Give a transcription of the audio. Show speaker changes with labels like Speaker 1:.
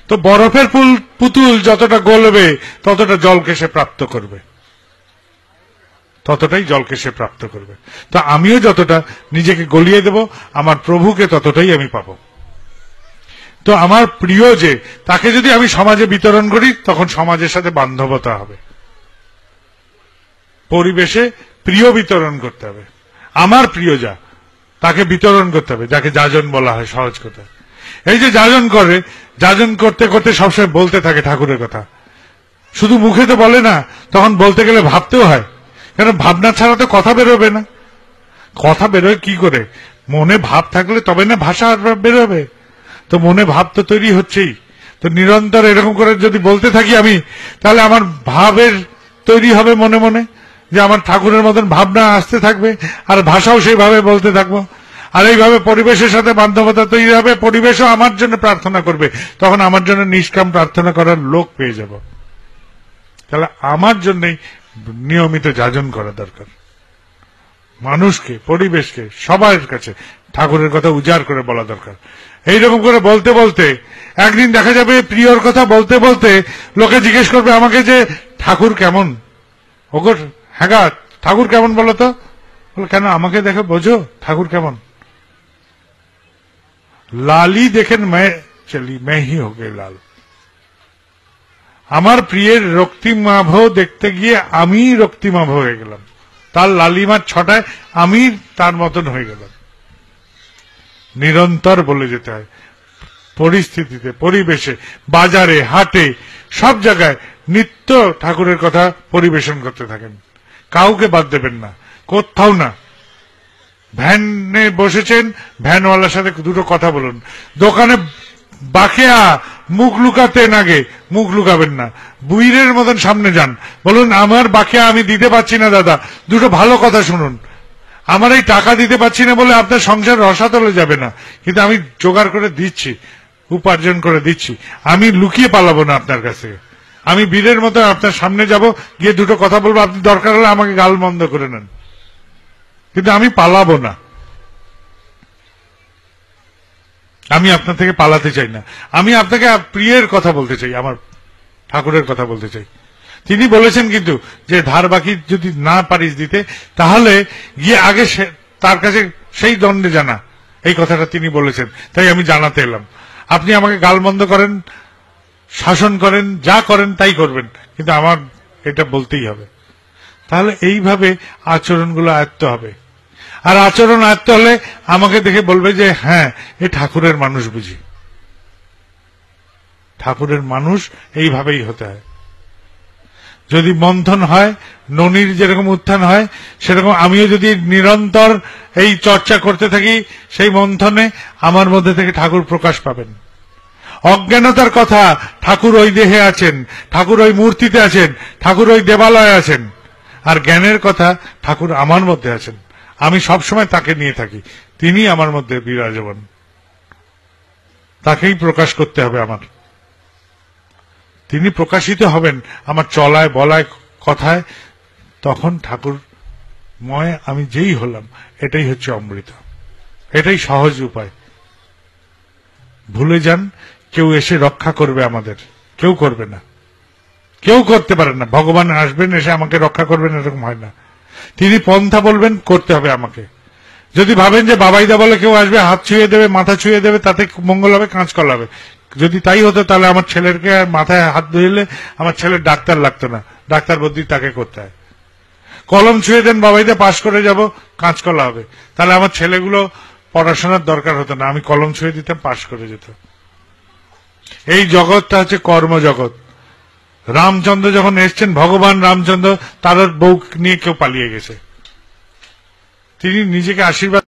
Speaker 1: তো বরফের পুতুল যতটা গলবে ততটা জলকে সে প্রাপ্ত করবে, ততটাই জলকে সে প্রাপ্ত করবে। তো আমিও যতটা নিজেকে গলিয়ে দেব আমার প্রভুকে ততটাই আমি পাবো। তো আমার প্রিয় যে তাকে যদি আমি সমাজে বিতরণ করি তখন সমাজের সাথে বান্ধবতা হবে, পরিবেশে প্রিয় বিতরণ করতে হবে। আমার প্রিয় যা তাকে বিতরণ করতে হবে, যাকে যাজন বলা হয় সহজ কথা। এই যে যাজন করে, যাজন করতে করতে সবসময় বলতে থাকে ঠাকুরের কথা, শুধু মুখে তো বলে না, তখন বলতে গেলে ভাবতেও হয়, কারণ ভাবনা ছাড়া তো কথা বেরোবে না। কথা বেরোয় কি করে? মনে ভাব থাকলে তবে না ভাষা বেরোবে। তো মনে ভাব তো তৈরি হচ্ছেই। তো নিরন্তর এরকম করে যদি বলতে থাকি আমি, তাহলে আমার ভাবের তৈরি হবে মনে মনে, যে আমার ঠাকুরের মতন ভাবনা আসতে থাকবে, আর ভাষাও সেইভাবে বলতে থাকবো। আর এইভাবে পরিবেশের সাথে বান্ধবতা তৈরি হবে, পরিবেশও আমার জন্য প্রার্থনা করবে, তখন আমার জন্য নিষ্কাম প্রার্থনা করার লোক পেয়ে যাব। তাহলে আমার জন্যই নিয়মিত যাজন করা দরকার। মানুষকে, পরিবেশকে, সবার কাছে ঠাকুরের কথা উজাড় করে বলা দরকার। এইরকম করে বলতে বলতে একদিন দেখা যাবে প্রিয়র কথা বলতে বলতে লোকে জিজ্ঞেস করবে আমাকে যে ঠাকুর কেমন? ওগো হ্যাঁ গা, ঠাকুর কেমন বলো তো? কেন আমাকে দেখে বোঝো ঠাকুর কেমন? লালি দেখেন मैं चली मैं ही हो गई लाल। আমার প্রিয়ের রক্তিমাভ দেখতে গিয়ে আমি রক্তিমাভ হয়ে গেলাম, তার লালিমার ছটায় আমি তার মতন হয়ে গেলাম। নিরন্তর বলে যেতে হয়, পরিস্থিতিতে, পরিবেশে, বাজারে, হাটে, সব জায়গায় নিত্য ঠাকুরের কথা পরিবেশন করতে থাকেন। কাউকে বাদ দেবেন না, কোথাও না। ভ্যানে বসেছেন, ভ্যানওয়ালার সাথে দুটো কথা বলুন। দোকানে বাকেয়া মুখ লুকাতেন, আগে মুখ লুকাবেন না, বুইরের মতন সামনে যান, বলুন আমার বাকেয়া আমি দিতে পারছি না দাদা, দুটো ভালো কথা শুনুন। আমার এই টাকা দিতে পারছি না বলে আপনার সংসার রসাতলে যাবে না, কিন্তু আমি জোগাড় করে দিচ্ছি, উপার্জন করে দিচ্ছি। আমি লুকিয়ে পালাবো না আপনার কাছে, আমি বীরের মতো আপনার সামনে যাব, গিয়ে দুটো কথা বলবো, আপনি দরকার হলে আমাকে গাল বন্ধ করে নেন, কিন্তু আমি পালাবো না। আমি আপনার থেকে পালাতে চাই না, আমি আপনাকে প্রিয়ের কথা বলতে চাই, আমার ঠাকুরের কথা বলতে চাই। তিনি বলেছেন কিন্তু যে ধার বাকি যদি না পারিস দিতে, তাহলে গিয়ে আগে তার কাছে সেই দণ্ডে জানা, এই কথাটা তিনি বলেছেন, তাই আমি জানাতে এলাম। আপনি আমাকে গালমন্দ করেন, শাসন করেন, যা করেন তাই করবেন, কিন্তু আমার এটা বলতেই হবে। তাহলে এইভাবে আচরণগুলো আয়ত্ত হবে, আর আচরণ আয়ত্ত হলে আমাকে দেখে বলবে যে হ্যাঁ এ ঠাকুরের মানুষ বুঝি। ঠাকুরের মানুষ এইভাবেই হতে হয়। যদি মন্থন হয়, ননির যেরকম উত্থান হয়, সেরকম আমিও যদি নিরন্তর এই চর্চা করতে থাকি, সেই মন্থনে আমার মধ্যে থেকে ঠাকুর প্রকাশ পাবেন। অজ্ঞানতার কথা, ঠাকুর ওই দেহে আছেন, ঠাকুর ওই মূর্তিতে আছেন, ঠাকুর ওই দেবালয়ে আছেন। আর জ্ঞানের কথা, ঠাকুর আমার মধ্যে আছেন, আমি সবসময় তাকে নিয়ে থাকি, তিনি আমার মধ্যে বিরাজমান, তাকেই প্রকাশ করতে হবে আমার। তিনি প্রকাশিত হবেন আমার চলায়, বলায়, কথায়, তখন ঠাকুরময় আমি যেই হলাম, এটাই হচ্ছে অমৃত, এটাই সহজ উপায়। ভুলে যান কেউ এসে রক্ষা করবে আমাদের, কেউ করবে না, কেউ করতে পারে না। ভগবান আসবেন এসে আমাকে রক্ষা করবেন এরকম হয় না, তিনি পন্থা বলবেন, করতে হবে আমাকে। যদি ভাবেন যে বাবাইদা বলে কেউ আসবে, হাত ছুঁয়ে দেবে, মাথা ছুঁয়ে দেবে, তাতে মঙ্গল হবে, কাঁচকল হবে, যদি তাই হতো তাহলে আমার ছেলেকে মাথায় হাত ধুইলে আমার ছেলের ডাক্তার লাগতো না, ডাক্তার বুদ্ধি তাকে করতে হয়। কলম ছুঁয়ে দেন বাবাইদা, পাশ করে যাব, কাঁচকলা হবে, তাহলে আমার ছেলেগুলো পড়াশোনার দরকার হতো না, আমি কলম ছুঁয়ে দিতাম, পাশ করে যেত। এই জগৎটা হচ্ছে কর্মজগৎ। রামচন্দ্র যখন এসছেন, ভগবান রামচন্দ্র, তার বউ নিয়ে কেউ পালিয়ে গেছে, তিনি নিজেকে আশীর্বাদ